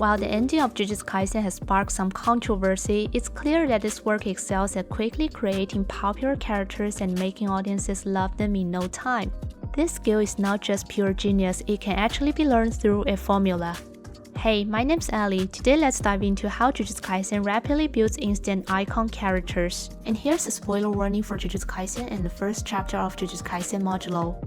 While the ending of Jujutsu Kaisen has sparked some controversy, it's clear that this work excels at quickly creating popular characters and making audiences love them in no time. This skill is not just pure genius, it can actually be learned through a formula. Hey, my name's Ali. Today let's dive into how Jujutsu Kaisen rapidly builds instant icon characters. And here's a spoiler warning for Jujutsu Kaisen and the first chapter of Jujutsu Kaisen modulo.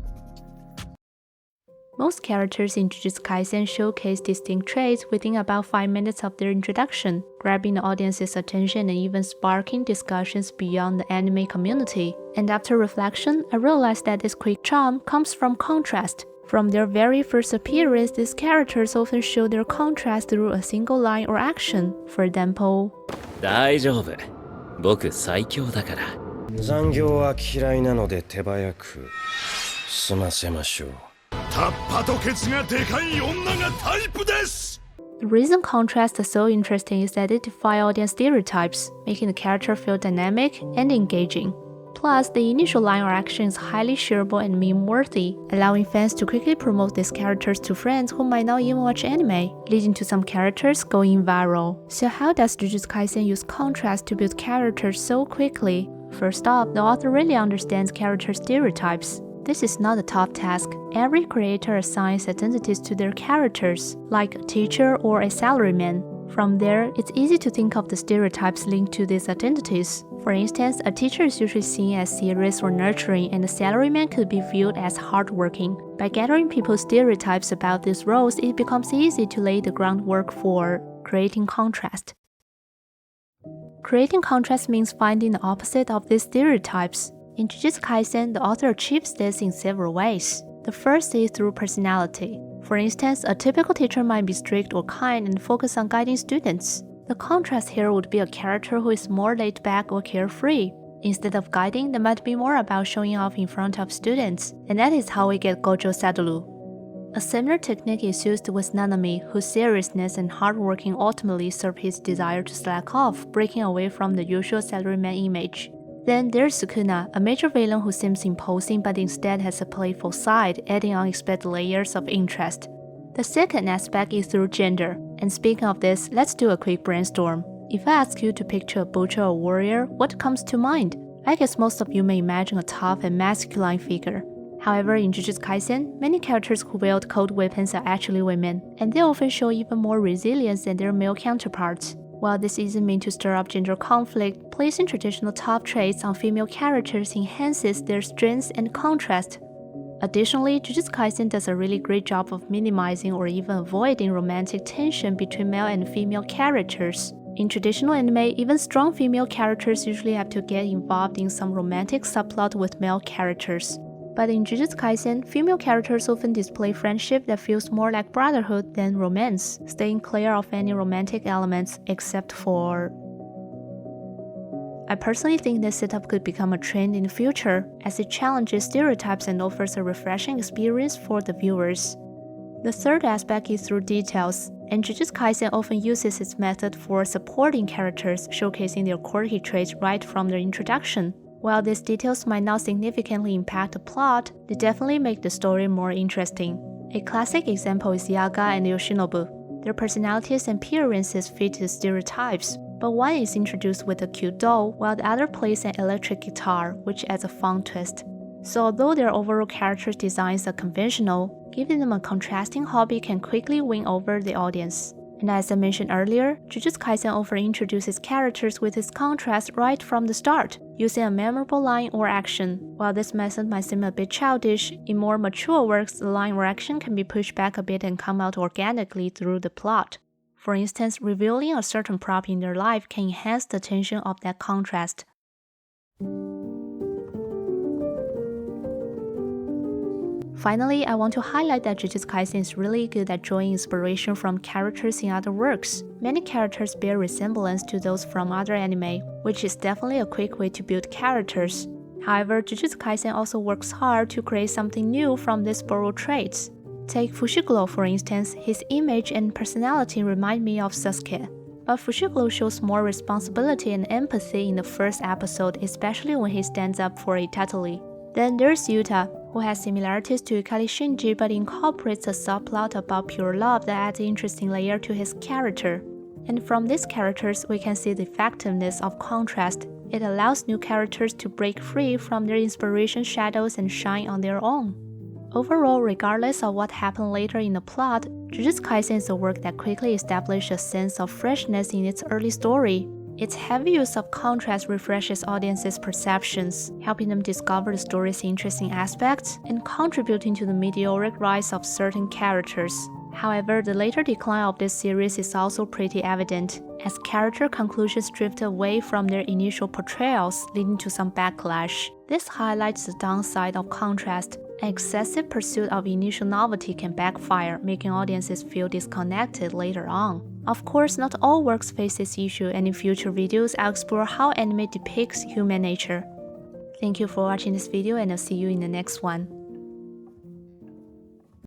Most characters in Jujutsu Kaisen showcase distinct traits within about 5 minutes of their introduction, grabbing the audience's attention and even sparking discussions beyond the anime community. And after reflection, I realized that this quick charm comes from contrast. From their very first appearance, these characters often show their contrast through a single line or action. For example, 大丈夫。僕最強だから。残業は嫌いなので手早く済ませましょう。 The reason contrasts are so interesting is that it defies audience stereotypes, making the character feel dynamic and engaging. Plus, the initial line or action is highly shareable and meme-worthy, allowing fans to quickly promote these characters to friends who might not even watch anime, leading to some characters going viral. So how does Jujutsu Kaisen use contrast to build characters so quickly? First off, the author really understands character stereotypes. This is not a tough task. Every creator assigns identities to their characters, like a teacher or a salaryman. From there, it's easy to think of the stereotypes linked to these identities. For instance, a teacher is usually seen as serious or nurturing, and a salaryman could be viewed as hardworking. By gathering people's stereotypes about these roles, it becomes easy to lay the groundwork for creating contrast. Creating contrast means finding the opposite of these stereotypes. In Jujutsu Kaisen, the author achieves this in several ways. The first is through personality. For instance, a typical teacher might be strict or kind and focus on guiding students. The contrast here would be a character who is more laid back or carefree. Instead of guiding, they might be more about showing off in front of students, and that is how we get Gojo Sadaru. A similar technique is used with Nanami, whose seriousness and hardworking ultimately serve his desire to slack off, breaking away from the usual salaryman image. Then there's Sukuna, a major villain who seems imposing but instead has a playful side, adding unexpected layers of interest. The second aspect is through gender. And speaking of this, let's do a quick brainstorm. If I ask you to picture a butcher or warrior, what comes to mind? I guess most of you may imagine a tough and masculine figure. However, in Jujutsu Kaisen, many characters who wield cold weapons are actually women, and they often show even more resilience than their male counterparts. While this isn't meant to stir up gender conflict, placing traditional tough traits on female characters enhances their strengths and contrast. Additionally, Jujutsu Kaisen does a really great job of minimizing or even avoiding romantic tension between male and female characters. In traditional anime, even strong female characters usually have to get involved in some romantic subplot with male characters. But in Jujutsu Kaisen, female characters often display friendship that feels more like brotherhood than romance, staying clear of any romantic elements except for... I personally think this setup could become a trend in the future, as it challenges stereotypes and offers a refreshing experience for the viewers. The third aspect is through details, and Jujutsu Kaisen often uses its method for supporting characters, showcasing their quirky traits right from their introduction. While these details might not significantly impact the plot, they definitely make the story more interesting. A classic example is Yaga and Yoshinobu. Their personalities and appearances fit the stereotypes, but one is introduced with a cute doll, while the other plays an electric guitar, which adds a fun twist. So although their overall character designs are conventional, giving them a contrasting hobby can quickly win over the audience. And as I mentioned earlier, Jujutsu Kaisen often introduces characters with its contrast right from the start, using a memorable line or action. While this method might seem a bit childish, in more mature works, the line or action can be pushed back a bit and come out organically through the plot. For instance, revealing a certain prop in their life can enhance the tension of that contrast. Finally, I want to highlight that Jujutsu Kaisen is really good at drawing inspiration from characters in other works. Many characters bear resemblance to those from other anime, which is definitely a quick way to build characters. However, Jujutsu Kaisen also works hard to create something new from these borrowed traits. Take Fushiguro for instance, his image and personality remind me of Sasuke. But Fushiguro shows more responsibility and empathy in the first episode, especially when he stands up for Itatoli. Then there's Yuta, who has similarities to Yukari Shinji but incorporates a subplot about pure love that adds an interesting layer to his character. And from these characters, we can see the effectiveness of contrast. It allows new characters to break free from their inspiration shadows and shine on their own. Overall, regardless of what happened later in the plot, Jujutsu Kaisen is a work that quickly established a sense of freshness in its early story. Its heavy use of contrast refreshes audiences' perceptions, helping them discover the story's interesting aspects and contributing to the meteoric rise of certain characters. However, the later decline of this series is also pretty evident, as character conclusions drift away from their initial portrayals, leading to some backlash. This highlights the downside of contrast. An excessive pursuit of initial novelty can backfire, making audiences feel disconnected later on. Of course, not all works face this issue, and in future videos, I'll explore how anime depicts human nature. Thank you for watching this video, and I'll see you in the next one.